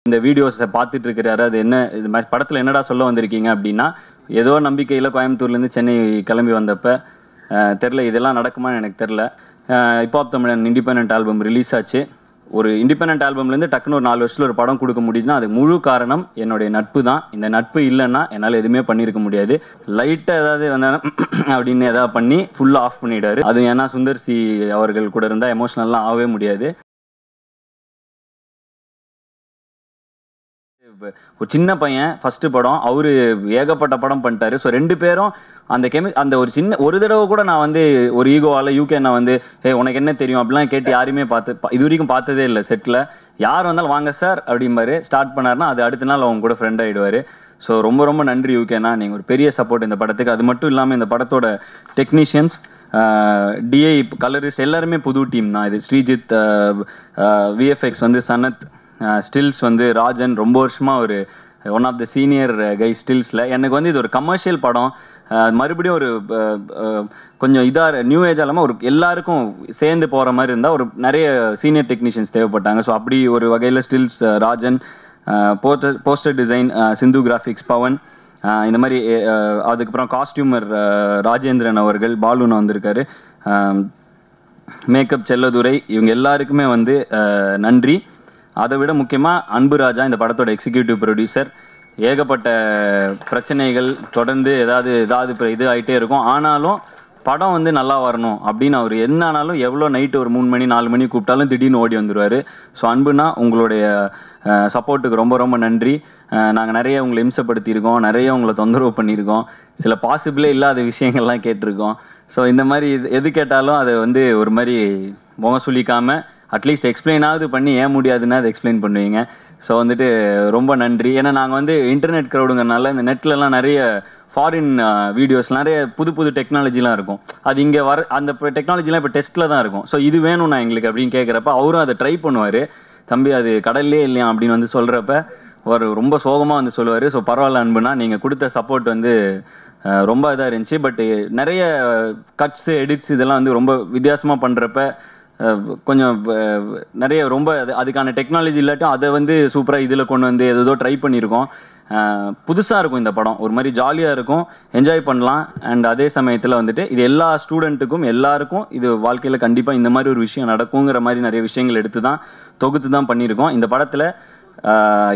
இந்த வீடியோஸை பார்த்துட்டு இருக்கிறாரு, அது என்ன இது மாதிரி படத்தில் என்னடா சொல்ல வந்திருக்கீங்க அப்படின்னா, ஏதோ நம்பிக்கையில் கோயம்புத்தூர்லேருந்து சென்னை கிளம்பி வந்தப்போ தெரில இதெல்லாம் நடக்குமான்னு எனக்கு தெரில. ஹிப்ஹாப் தமிழன் இண்டிபெண்டன்ட் ஆல்பம் ரிலீஸ் ஆச்சு. ஒரு இண்டிபெண்டன்ட் ஆல்பம்லேருந்து டக்குன்னு ஒரு 4 வருஷத்தில் ஒரு படம் கொடுக்க முடியுதுன்னா அது முழு காரணம் என்னுடைய நட்பு தான். இந்த நட்பு இல்லைன்னா என்னால் எதுவுமே பண்ணியிருக்க முடியாது. லைட்டாக ஏதாவது வந்தாலும் அப்படின்னு எதாவது பண்ணி ஃபுல்லாக ஆஃப் பண்ணிவிடாரு. அது ஏன்னா சுந்தர் சி அவர்கள் கூட இருந்தால் எமோஷ்னல்லாம் ஆகவே முடியாது. ஒரு சின்ன பையன் ஃபர்ஸ்ட் படம், அவரு ஏகப்பட்ட படம் பண்ணிட்டாரு. ஸோ 2 பேரும் அந்த ஒரு சின்ன ஒரு தடவை கூட நான் வந்து ஒரு ஈகோவால் யூகே நான் வந்து உனக்கு என்ன தெரியும் அப்படிலாம் கேட்டு யாருமே இது வரைக்கும் பார்த்ததே இல்லை. செட்டில் யார் வந்தாலும் வாங்க சார் அப்படிம்பாரு. ஸ்டார்ட் பண்ணாருன்னா அது அடுத்த நாள் அவங்க கூட ஃப்ரெண்ட் ஆகிடுவார். ஸோ ரொம்ப ரொம்ப நன்றி யூகேண்ணா, நீங்கள் ஒரு பெரிய சப்போர்ட் இந்த படத்துக்கு. அது மட்டும் இல்லாமல் இந்த படத்தோட டெக்னீஷியன்ஸ், டிஐ, கலரிஸ்ட் எல்லாருமே புது டீம் தான். இது ஸ்ரீஜித், விஎஃப்எக்ஸ் வந்து சனத், ஸ்டில்ஸ் வந்து ராஜன், ரொம்ப வருஷமாக ஒரு ஒன் ஆஃப் த சீனியர் கை ஸ்டில்ஸில். எனக்கு வந்து இது ஒரு கமர்ஷியல் படம், மறுபடியும் ஒரு கொஞ்சம் இதாக நியூ ஏஜ் இல்லாமல் ஒரு எல்லாருக்கும் சேர்ந்து போகிற மாதிரி இருந்தால் ஒரு நிறைய சீனியர் டெக்னீஷியன்ஸ் தேவைப்பட்டாங்க. ஸோ அப்படி ஒரு வகையில் ஸ்டில்ஸ் ராஜன், போஸ்டர் டிசைன் சிந்து கிராஃபிக்ஸ் பவன், இந்த மாதிரி அதுக்கப்புறம் காஸ்டியூமர் ராஜேந்திரன் அவர்கள், பாலுன்னு வந்திருக்காரு, மேக்கப் செல்லதுரை, இவங்க எல்லாருக்குமே வந்து நன்றி. அதை விட முக்கியமாக அன்பு ராஜா, இந்த படத்தோட எக்ஸிக்யூட்டிவ் ப்ரொடியூசர். ஏகப்பட்ட பிரச்சனைகள் தொடர்ந்து ஏதாவது இது ஆகிட்டே இருக்கும். ஆனாலும் படம் வந்து நல்லா வரணும் அப்படின்னு அவர் என்ன ஆனாலும் எவ்வளோ நைட்டு ஒரு 3 மணி 4 மணி கூப்பிட்டாலும் திடீர்னு ஓடி வந்துடுவார். ஸோ அன்புனா உங்களுடைய சப்போர்ட்டுக்கு ரொம்ப ரொம்ப நன்றி. நாங்கள் நிறைய உங்களை இம்சப்படுத்தியிருக்கோம், நிறைய உங்களை தொந்தரவு பண்ணியிருக்கோம், சில பாசிபிளே இல்லாத விஷயங்கள்லாம் கேட்டிருக்கோம். ஸோ இந்த மாதிரி எது கேட்டாலும் அதை வந்து ஒரு மாதிரி முகம் சொல்லிக்காமல் அட்லீஸ்ட் எக்ஸ்பிளைனாவது பண்ணி ஏன் முடியாதுன்னா அதை எக்ஸ்பிளைன் பண்ணுவீங்க. ஸோ வந்துட்டு ரொம்ப நன்றி. ஏன்னா நாங்கள் வந்து இன்டர்நெட் க்ரௌடுங்கிறனால இந்த நெட்லலாம் நிறைய ஃபாரின் வீடியோஸ், நிறைய புது புது டெக்னாலஜிலாம் இருக்கும். அது இங்கே அந்த டெக்னாலஜிலாம் இப்போ டெஸ்ட்டில் தான் இருக்கும். ஸோ இது வேணும்ண்ணா எங்களுக்கு அப்படின்னு கேட்குறப்ப அவரும் அதை ட்ரை பண்ணுவார். தம்பி அது கடல்லே இல்லையா அப்படின்னு வந்து சொல்கிறப்ப அவர் ரொம்ப சோகமாக வந்து சொல்லுவார். ஸோ பரவாயில்ல அன்புனா, நீங்கள் கொடுத்த சப்போர்ட் வந்து ரொம்ப இதாக இருந்துச்சு. பட் நிறைய கட்ஸு எடிட்ஸ் இதெல்லாம் வந்து ரொம்ப வித்தியாசமாக பண்ணுறப்ப கொஞ்சம் நிறைய ரொம்ப அதுக்கான டெக்னாலஜி இல்லாட்டும் அதை வந்து சூப்பராக இதில் கொண்டு வந்து ஏதோ ட்ரை பண்ணியிருக்கோம். புதுசாக இருக்கும் இந்த படம், ஒரு மாதிரி ஜாலியாக இருக்கும், என்ஜாய் பண்ணலாம். அண்ட் அதே சமயத்தில் வந்துட்டு இது எல்லா ஸ்டூடெண்ட்டுக்கும் எல்லாருக்கும் இது வாழ்க்கையில் கண்டிப்பாக இந்த மாதிரி ஒரு விஷயம் நடக்குங்கிற மாதிரி நிறைய விஷயங்கள் எடுத்து தான் தொகுத்து தான் பண்ணியிருக்கோம். இந்த படத்தில்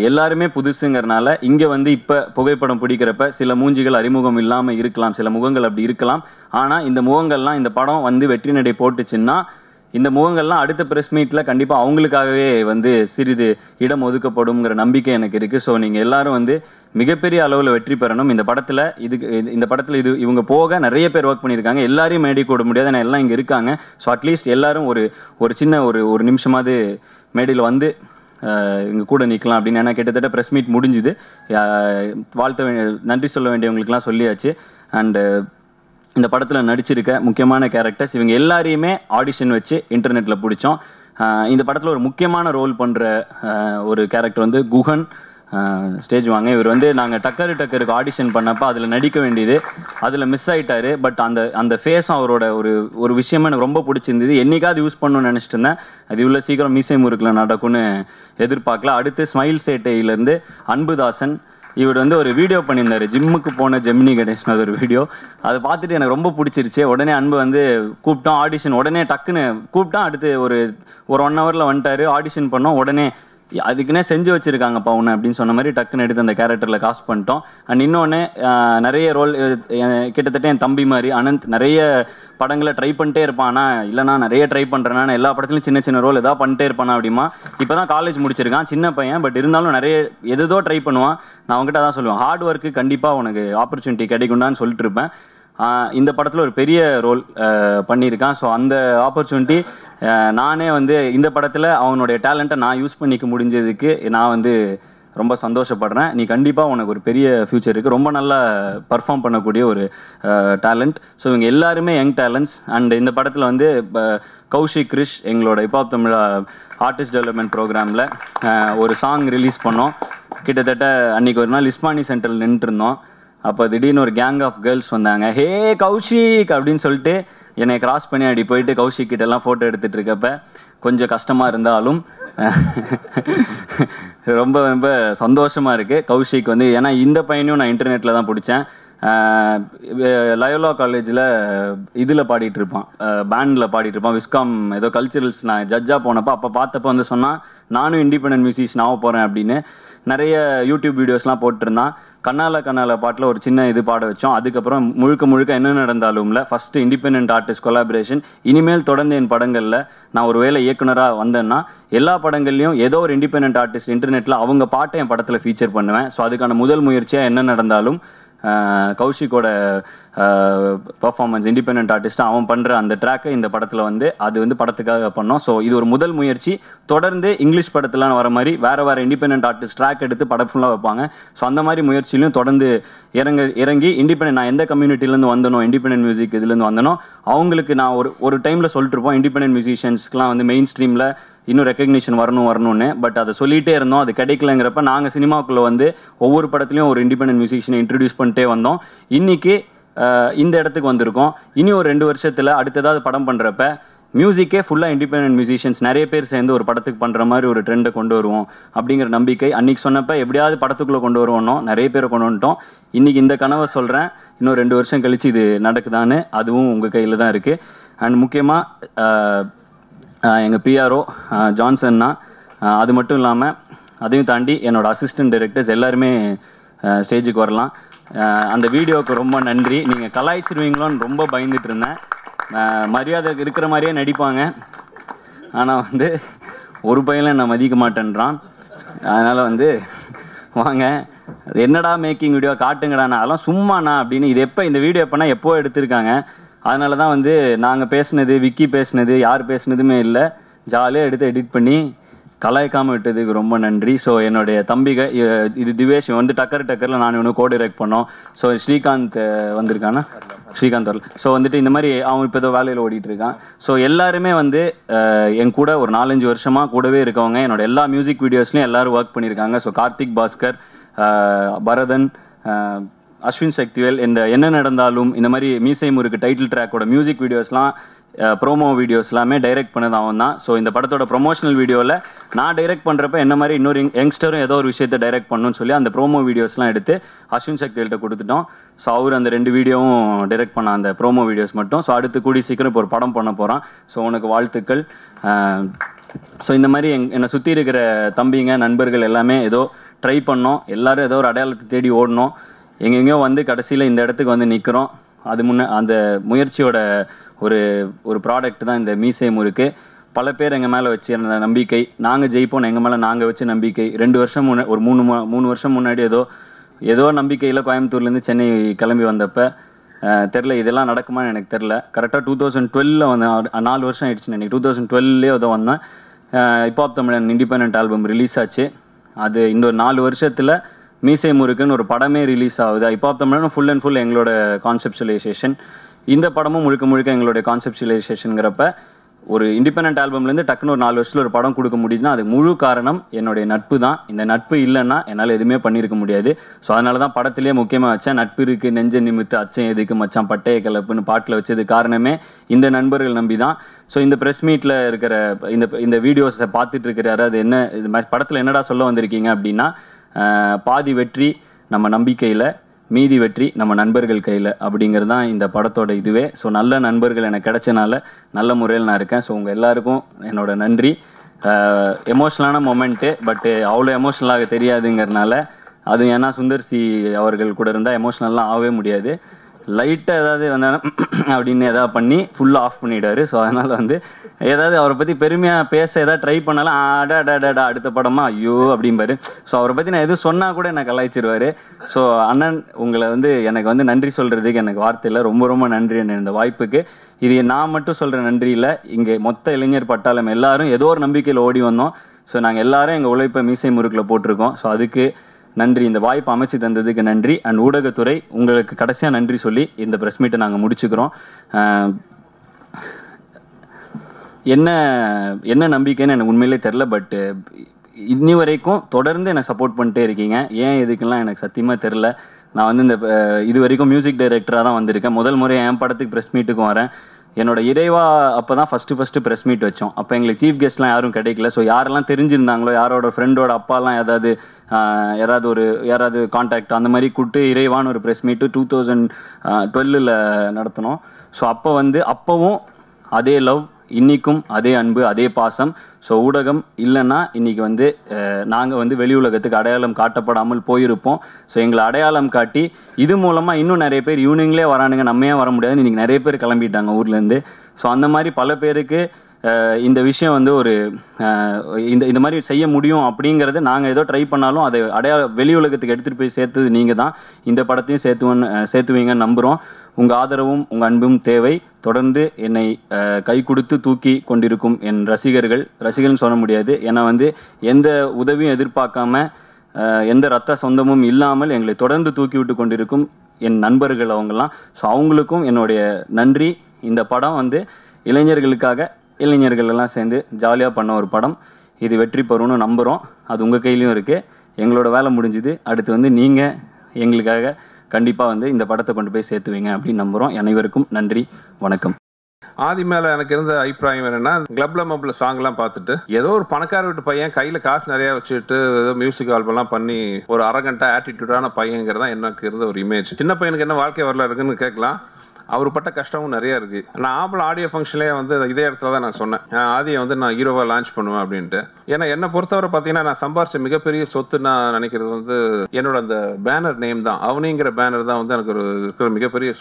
எல்லாருமே புதுசுங்கிறனால இங்கே வந்து இப்போ புகைப்படம் பிடிக்கிறப்ப சில மூஞ்சிகள் அறிமுகம் இல்லாமல் இருக்கலாம், சில முகங்கள் அப்படி இருக்கலாம். ஆனால் இந்த முகங்கள்லாம் இந்த படம் வந்து வெற்றி நடை போட்டுச்சுன்னா இந்த முகங்கள்லாம் அடுத்த ப்ரெஸ் மீட்டில் கண்டிப்பாக அவங்களுக்காகவே வந்து சிறிது இடம் ஒதுக்கப்படுங்கிற நம்பிக்கை எனக்கு இருக்குது. ஸோ நீங்கள் எல்லாரும் வந்து மிகப்பெரிய அளவில் வெற்றி பெறணும். இந்த படத்தில் இவங்க போக நிறைய பேர் ஒர்க் பண்ணியிருக்காங்க. எல்லாரையும் மேடை கூட முடியாது, ஏன்னா எல்லாம் இங்கே இருக்காங்க. ஸோ அட்லீஸ்ட் எல்லாரும் ஒரு சின்ன ஒரு நிமிஷமாவது மேடையில் வந்து இங்கே கூட நிற்கலாம் அப்படின்னு. ஏன்னா கிட்டத்தட்ட ப்ரெஸ் மீட் முடிஞ்சுது, நன்றி சொல்ல வேண்டியவங்களுக்குலாம் சொல்லியாச்சு. அண்டு இந்த படத்தில் நடிச்சிருக்க முக்கியமான கேரக்டர்ஸ் இவங்க எல்லாரையுமே ஆடிஷன் வச்சு இன்டர்நெட்டில் பிடிச்சோம். இந்த படத்தில் ஒரு முக்கியமான ரோல் பண்ணுற ஒரு கேரக்டர் வந்து குஹன். ஸ்டேஜ் வாங்க. இவர் வந்து நாங்கள் டக்கருக்கு ஆடிஷன் பண்ணப்போ அதில் நடிக்க வேண்டியது, அதில் மிஸ் ஆகிட்டாரு. பட் அந்த ஃபேஸும் அவரோட ஒரு விஷயமா எனக்கு ரொம்ப பிடிச்சிருந்தது. என்னைக்காவது யூஸ் பண்ணணும்னு நினச்சிட்டு இருந்தேன். அது இவ்வளோ சீக்கிரம் மீசை முறுக்கில் நடக்கும்னு எதிர்பார்க்கல. அடுத்து ஸ்மைல் சேட்டையிலேருந்து அன்புதாசன், இவர் வந்து ஒரு வீடியோ பண்ணியிருந்தாரு, ஜிம்முக்கு போன ஜெமினி கணேஷன், அது ஒரு வீடியோ. அதை பார்த்துட்டு எனக்கு ரொம்ப பிடிச்சிருச்சு. உடனே அன்பு வந்து கூப்பிட்டோம் ஆடிஷன், உடனே டக்குன்னு கூப்பிட்டோம். அடுத்து ஒரு 1 ஹவரில் வந்துட்டார். ஆடிஷன் பண்ணோம். உடனே அதுக்குன்னே செஞ்சு வச்சுருக்காங்கப்பா ஒன்று அப்படின்னு சொன்ன மாதிரி டக்குன்னு எடுத்து அந்த கேரக்டரில் காஸ்ட் பண்ணிட்டோம். அண்ட் இன்னொன்று நிறைய ரோல், கிட்டத்தட்ட என் தம்பி மாதிரி அனந்த் நிறைய படங்களை ட்ரை பண்ணிட்டே இருப்பானா, இல்லைனா நிறைய ட்ரை பண்ணுறேன்னா எல்லா படத்துலையும் சின்ன சின்ன ரோல் ஏதாவது பண்ணிட்டே இருப்பானா அப்படிமா. இப்போ தான் காலேஜ் முடிச்சிருக்கான், சின்ன பையன். பட் இருந்தாலும் நிறைய எதோ ட்ரை பண்ணுவான். நான் அவங்ககிட்ட தான் சொல்லுவேன், ஹார்ட் ஒர்க்கு கண்டிப்பாக உனக்கு ஆப்பர்ச்சுனிட்டி கிடைக்கும்டான்னு சொல்லிட்டு இருப்பேன். இந்த படத்தில் ஒரு பெரிய ரோல் பண்ணியிருக்கான். ஸோ அந்த ஆப்பர்ச்சுனிட்டி நானே வந்து இந்த படத்தில் அவனுடைய டேலண்ட்டை நான் யூஸ் பண்ணிக்க முடிஞ்சதுக்கு நான் வந்து ரொம்ப சந்தோஷப்படுறேன். நீ கண்டிப்பாக உனக்கு ஒரு பெரிய ஃப்யூச்சர் இருக்குது, ரொம்ப நல்லா பர்ஃபார்ம் பண்ணக்கூடிய ஒரு டேலண்ட். ஸோ இவங்க எல்லாருமே யங் டேலண்ட்ஸ். அண்ட் இந்த படத்தில் வந்து கௌஷிக் கிரிஷ் எங்களோட ஹிப்ஹாப் தமிழ் ஆர்டிஸ்ட் டெவலப்மெண்ட் ப்ரோக்ராமில் ஒரு சாங் ரிலீஸ் பண்ணோம். கிட்டத்தட்ட அன்றைக்கி ஒரு நாள் இஸ்மானி சென்டரில் நின்றுருந்தோம். அப்போ திடீர்னு ஒரு கேங் ஆஃப் கேர்ள்ஸ் வந்தாங்க. ஹே கௌஷிக் அப்படின்னு சொல்லிட்டு என்னை கிராஸ் பண்ணி அப்படி போயிட்டு கௌஷிக் கிட்டெல்லாம் ஃபோட்டோ எடுத்துகிட்டு இருக்கப்ப கொஞ்சம் கஷ்டமாக இருந்தாலும் ரொம்ப ரொம்ப சந்தோஷமாக இருக்குது. கௌஷிக் வந்து ஏன்னா இந்த பையனையும் நான் இன்டர்நெட்டில் தான் பிடிச்சேன். லயோலா காலேஜில் இதில் பாடிட்டு இருப்பான், பேண்டில் பாடிட்டு இருப்பான், விஸ்காம் ஏதோ கல்ச்சுரல்ஸ். நான் ஜட்ஜாக போனப்போ அப்போ பார்த்தப்போ வந்து சொன்னால் நானும் இண்டிபெண்டன்ட் மியூசிஷியன் ஆக போகிறேன் அப்படின்னு. நிறைய யூடியூப் வீடியோஸ்லாம் போட்டிருந்தான். கண்ணால பாட்டில் ஒரு சின்ன இது பாட வச்சோம். அதுக்கப்புறம் முழுக்க என்ன நடந்தாலும்ல ஃபஸ்ட்டு இண்டிபெண்டன்ட் ஆர்டிஸ்ட் கொலாபரேஷன். இனிமேல் தொடர்ந்து என் படங்களில் நான் ஒரு வேளை இயக்குனராக வந்தேன்னா எல்லா படங்கள்லையும் ஏதோ ஒரு இண்டிபெண்டன்ட் ஆர்டிஸ்ட் இன்டர்நெட்டில் அவங்க பாட்டை என் படத்தில் ஃபீச்சர் பண்ணுவேன். ஸோ அதுக்கான முதல் முயற்சியாக என்ன நடந்தாலும் கௌஷிக்கோட பர்ஃபார்மன்ஸ் இண்டிபெண்டன்ட் ஆர்டிஸ்ட்டாக அவன் பண்ணுற அந்த ட்ராக்கை இந்த படத்தில் வந்து அது வந்து படத்துக்காக பண்ணோம். ஸோ இது ஒரு முதல் முயற்சி. தொடர்ந்து இங்கிலீஷ் படத்துலாம் வர மாதிரி வேறு இண்டிபெண்டன்ட் ஆர்டிஸ்ட் ட்ராக் எடுத்து படம் ஃபுல்லாக வைப்பாங்க. ஸோ அந்த மாதிரி முயற்சியிலும் தொடர்ந்து இறங்கி இண்டிபெண்டன்ட் நான் எந்த கம்யூனிட்டிலேருந்து வந்தனோ, இண்டிபெண்டன்ட் மியூசிக் இதுலேருந்து வந்தனோ அவங்களுக்கு நான் ஒரு டைமில் சொல்லிட்டுருப்போம் இண்டிபெண்டன்ட் மியூசிஷியன்ஸ்க்குலாம் வந்து மெயின் ஸ்ட்ரீமில் இன்னும் ரெக்கக்னிஷன் வரணும்னு. பட் அதை சொல்லிகிட்டே இருந்தோம், அது கிடைக்கலங்கிறப்ப நாங்கள் சினிமாவுக்குள்ளே வந்து ஒவ்வொரு படத்துலையும் ஒரு இண்டிபெண்டன்ட் மியூசிஷியனை இன்ட்ரடியூஸ் பண்ணிட்டே வந்தோம். இன்றைக்கி இந்த இடத்துக்கு வந்திருக்கோம். இனி ஒரு 2 வருஷத்தில் அடுத்ததாவது படம் பண்ணுறப்ப மியூசிக்கே ஃபுல்லாக இண்டிபெண்டன்ட் மியூசிஷியன்ஸ் நிறைய பேர் சேர்ந்து ஒரு படத்துக்கு பண்ணுற மாதிரி ஒரு ட்ரெண்டை கொண்டு வருவோம் அப்படிங்கிற நம்பிக்கை. அன்றைக்கி சொன்னப்போ எப்படியாவது படத்துக்குள்ளே கொண்டு வருவோன்னோ நிறைய பேரை கொண்டு வந்துட்டோம். இன்றைக்கி இந்த கனவை சொல்கிறேன், இன்னும் 2 வருஷம் கழித்து இது நடக்குதான்னு அதுவும் உங்கள் கையில் தான் இருக்குது. அண்ட் முக்கியமாக எங்கள் பிஆர்ஓ ஜான்சன்னா, அது மட்டும் இல்லாமல் அதையும் தாண்டி என்னோடய அசிஸ்டன்ட் டைரக்டர்ஸ் எல்லாருமே ஸ்டேஜுக்கு வரலாம். அந்த வீடியோவுக்கு ரொம்ப நன்றி. நீங்கள் கலாய்ச்சிருவீங்களோன்னு ரொம்ப பயந்துட்டு இருந்தேன். மரியாதை இருக்கிற மாதிரியே நடிப்பாங்க, ஆனால் வந்து ஒரு பையனை நான் மதிக்க மாட்டேன்றான். அதனால் வந்து வாங்க என்னடா மேக்கிங் வீடியோ காட்டுங்கடாண்ணா, அதெல்லாம் சும்மாண்ணா அப்படின்னு. இது எப்போ இந்த வீடியோ எப்போனா எப்போ எடுத்திருக்காங்க. அதனால தான் வந்து நாங்கள் பேசுனது, விக்கி பேசுனது, யார் பேசுனதுமே இல்லை, ஜாலியாக எடுத்து எடிட் பண்ணி கலாய்க்காமல் விட்டதுக்கு ரொம்ப நன்றி. ஸோ என்னுடைய தம்பிக இது திவேஷ் வந்து டக்கரில் நான் இவனு கோ டைரக்ட் பண்ணோம். ஸோ ஸ்ரீகாந்த் வந்திருக்கானா, ஸ்ரீகாந்த் வரல. ஸோ வந்துட்டு இந்த மாதிரி அவன் இப்போ ஏதோ வேலையில் ஓடிட்டு இருக்கான். ஸோ எல்லாருமே வந்து என் கூட ஒரு 4-5 வருஷமாக கூடவே இருக்கவங்க. என்னோட எல்லா மியூசிக் வீடியோஸ்லையும் எல்லோரும் ஒர்க் பண்ணியிருக்காங்க. ஸோ கார்த்திக் பாஸ்கர், பரதன், அஸ்வின் சக்திவேல், இந்த என்ன நடந்தாலும் இந்த மாதிரி மீசை முறுக்கு டைட்டில் ட்ராக்கோட மியூசிக் வீடியோஸ்லாம் ப்ரோமோ வீடியோஸ் எல்லாமே டைரக்ட் பண்ணது அவன் தான். ஸோ இந்த படத்தோட ப்ரொமோஷனல் வீடியோவில் நான் டைரக்ட் பண்ணுறப்ப என்ன மாதிரி இன்னொரு யங்ஸ்டரும் ஏதோ ஒரு விஷயத்தை டைரக்ட் பண்ணணும்னு சொல்லி அந்த ப்ரோமோ வீடியோஸ்லாம் எடுத்து அஸ்வின் சக்திவேல்கிட்ட கொடுத்துட்டோம். ஸோ அவர் அந்த 2 வீடியோவும் டைரக்ட் பண்ண அந்த ப்ரோமோ வீடியோஸ் மட்டும். ஸோ அடுத்து கூடி சீக்கிரம் இப்போ ஒரு படம் பண்ண போகிறான். ஸோ உனக்கு வாழ்த்துக்கள். ஸோ இந்த மாதிரி என்னை சுற்றி இருக்கிற தம்பிங்க நண்பர்கள் எல்லாமே ஏதோ ட்ரை பண்ணோம், எல்லோரும் ஏதோ ஒரு அடையாளத்தை தேடி ஓடணும், எங்கெங்கேயோ வந்து கடைசியில் இந்த இடத்துக்கு வந்து நிற்கிறோம். அது அந்த முயற்சியோட ஒரு ப்ராடக்ட் தான் இந்த மீசை முறுக்கு. பல பேர் எங்கள் மேலே வச்சு அந்த நம்பிக்கை, நாங்கள் ஜெயிப்போம் எங்கள் மேலே நாங்கள் வச்ச நம்பிக்கை. 2 வருஷம் ஒரு 3 வருஷம் முன்னாடி ஏதோ நம்பிக்கையில் கோயம்புத்தூர்லேருந்து சென்னை கிளம்பி வந்தப்போ தெரில இதெல்லாம் நடக்குமான்னு எனக்கு தெரில. கரெக்டாக 2012 வந்தேன். 4 வருஷம் ஆயிடுச்சு நினைக்கிறேன். 2012 ஏதோ வந்தேன். ஹிப்ஹாப் தமிழன் இண்டிபெண்டன்ட் ஆல்பம் ரிலீஸ் ஆச்சு. அது இந்த ஒரு 4 வருஷத்தில் மீசை முறுக்குன்னு ஒரு படமே ரிலீஸ் ஆகுது. ஹிப்ஹாப் தமிழன் ஃபுல் அண்ட் ஃபுல் எங்களோட கான்செப்சுவலைசேஷன். இந்த படமும் முழுக்க எங்களுடைய கான்செப்சுவலைசேஷனுங்கிறப்ப ஒரு இண்டிபெண்டன்ட் ஆல்பம்லேருந்து டக்குன்னு ஒரு 4 வருஷத்தில் ஒரு படம் கொடுக்க முடியுதுன்னா அது முழு காரணம் என்னுடைய நட்பு தான். இந்த நட்பு இல்லைன்னா என்னால் எதுவுமே பண்ணியிருக்க முடியாது. ஸோ அதனால தான் படத்துலேயே முக்கியமாக வச்சேன், நட்பு இருக்குது நெஞ்ச நிமித்து அச்சம் எதுக்கு மச்சான் பட்டைய கிளப்புன்னு பாட்டில் வச்சது காரணமே இந்த நண்பர்கள் நம்பி தான். ஸோ இந்த ப்ரெஸ் மீட்டில் இருக்கிற இந்த வீடியோஸை பார்த்துட்டு இருக்கிறாரு, அது என்ன இது படத்தில் என்னடா சொல்ல வந்திருக்கீங்க அப்படின்னா, பாதி வெற்றி நம்ம நம்பிக்கையில், மீதி வெற்றி நம்ம நண்பர்கள் கையில் அப்படிங்கிறது தான் இந்த படத்தோட இதுவே. ஸோ நல்ல நண்பர்கள் எனக்கு கிடைச்சனால நல்ல முறையில் நான் இருக்கேன். ஸோ உங்கள் எல்லாருக்கும் என்னோட நன்றி. எமோஷ்னலான மொமெண்ட்டு, பட்டு அவ்வளோ எமோஷ்னலாக தெரியாதுங்கிறனால, அது ஏன்னா சுந்தர்சி அவர்கள் கூட இருந்தால் எமோஷ்னல்லாம் ஆகவே முடியாது. லைட்டாக ஏதாவது வந்தாலும் அப்படின்னு எதாவது பண்ணி ஃபுல்லாக ஆஃப் பண்ணிவிடாரு. ஸோ அதனால் வந்து ஏதாவது அவரை பற்றி பெருமையாக பேச ஏதாவது ட்ரை பண்ணாலும் அடாடாடா அடுத்த படமா ஐயோ அப்படிம்பாரு. ஸோ அவரை பற்றி நான் எதுவும் சொன்னால் கூட என்னை கலாய்ச்சிருவார். ஸோ அண்ணன் உங்களை வந்து எனக்கு வந்து நன்றி சொல்கிறதுக்கு எனக்கு வார்த்தை இல்லை. ரொம்ப நன்றி இந்த வாய்ப்புக்கு. இது நான் மட்டும் சொல்கிற நன்றி இல்லை, இங்கே மொத்த இளைஞர் பட்டாளம் எல்லாரும் ஏதோ ஒரு நம்பிக்கையில் ஓடி வந்தோம். ஸோ நாங்கள் எல்லாரும் எங்கள் உழைப்பை மீசை முறுக்கில் போட்டிருக்கோம். ஸோ அதுக்கு நன்றி, இந்த வாய்ப்பு அமைச்சு தந்ததுக்கு நன்றி. அண்ட் ஊடகத்துறை உங்களுக்கு கடைசியாக நன்றி சொல்லி இந்த ப்ரெஸ் மீட்டை நாங்கள் முடிச்சுக்கிறோம். என்ன நம்பிக்கைன்னு எனக்கு உண்மையிலே தெரில, பட்டு இன்னி வரைக்கும் தொடர்ந்து என்னை சப்போர்ட் பண்ணிட்டே இருக்கீங்க. ஏன் எதுக்கெல்லாம் எனக்கு சத்தியமாக தெரில. நான் வந்து இது வரைக்கும் மியூசிக் டைரக்டராக தான் வந்திருக்கேன். முதல் முறை என் படத்துக்கு ப்ரெஸ் மீட்டுக்கும் வரேன். என்னோட இறைவா அப்போ தான் ஃபஸ்ட்டு ப்ரெஸ் மீட் வச்சோம். அப்போ எங்களுக்கு சீஃப் கெஸ்ட்லாம் யாரும் கிடைக்கல. ஸோ யாரெல்லாம் தெரிஞ்சிருந்தாங்களோ, யாரோட ஃப்ரெண்டோட அப்பாலாம் யாராவது கான்டாக்ட் அந்த மாதிரி கூப்பிட்டு இறைவான ஒரு ப்ரெஸ் மீட்டு 2012 நடத்தினோம். ஸோ அப்போவும் அதே லவ், இன்றைக்கும் அதே அன்பு, அதே பாசம். ஸோ ஊடகம் இல்லைன்னா இன்றைக்கி நாங்கள் வெளி உலகத்துக்கு அடையாளம் காட்டப்படாமல் போயிருப்போம். ஸோ எங்களை அடையாளம் காட்டி இது மூலமாக இன்னும் நிறைய பேர் ஈவினிங்லேயே வரானுங்க, நம்மையே வர முடியாதுன்னு இன்றைக்கி நிறைய பேர் கிளம்பிட்டாங்க ஊர்லேருந்து. ஸோ அந்த மாதிரி பல பேருக்கு இந்த விஷயம் இந்த மாதிரி செய்ய முடியும் அப்படிங்கிறது நாங்கள் ஏதோ ட்ரை பண்ணாலும் அதை வெளி உலகத்துக்கு எடுத்துகிட்டு போய் சேர்த்தது நீங்கள் தான். இந்த படத்தையும் சேர்த்துவீங்கன்னு நம்புகிறோம். உங்கள் ஆதரவும் உங்கள் அன்பும் தேவை. தொடர்ந்து என்னை கை கொடுத்து தூக்கி கொண்டிருக்கும் என் ரசிகர்கள்னு சொல்ல முடியாது, ஏன்னா எந்த உதவியும் எதிர்பார்க்காம எந்த ரத்த சொந்தமும் இல்லாமல் எங்களை தொடர்ந்து தூக்கி விட்டு கொண்டிருக்கும் என் நண்பர்கள் அவங்கெல்லாம். ஸோ அவங்களுக்கும் என்னுடைய நன்றி. இந்த படம் இளைஞர்களுக்காக இளைஞர்கள் எல்லாம் சேர்ந்து ஜாலியாக பண்ண ஒரு படம். இது வெற்றி பெறும்னு நம்புகிறோம். அது உங்கள் கையிலையும் இருக்குது. எங்களோட வேலை முடிஞ்சுது. அடுத்து நீங்கள் எங்களுக்காக கண்டிப்பாக இந்த படத்தை கொண்டு போய் சேர்த்துவீங்க அப்படின்னு நம்புகிறோம். அனைவருக்கும் நன்றி, வணக்கம். ஆதி மேலே எனக்கு இருந்த அபிப்பிராயம் என்னன்னா, கிளப்ல மப்ல சாங்லாம் பார்த்துட்டு ஏதோ ஒரு பணக்கார வீட்டு பையன் கையில் காசு நிறையா வச்சுட்டு ஏதோ மியூசிக் ஆல்பம்லாம் பண்ணி ஒரு அரகண்டா ஆட்டிடியூடான பையங்கிறதா எனக்கு இருந்த ஒரு இமேஜ். சின்ன பையனுக்கு என்ன வாழ்க்கை வரல இருக்குன்னு கேட்கலாம். அவர் பட்ட கஷ்டமும் நிறைய இருக்கு. நான் ஆம்பளை ஆடியோ ஃபங்க்ஷன்லேயே இதே இடத்துல தான் நான் சொன்னேன், ஆதியை நான் ஹீரோவாக லான்ச் பண்ணுவேன் அப்படின்ட்டு. ஏன்னா என்னை பொறுத்தவரை பார்த்தீங்கன்னா, நான் சம்பாரிச்ச மிகப்பெரிய சொத்து நான் நினைக்கிறது என்னோட அந்த பேனர் நேம் தான். அவனிங்கிற பேனர் தான் எனக்கு ஒரு மிகப்பெரிய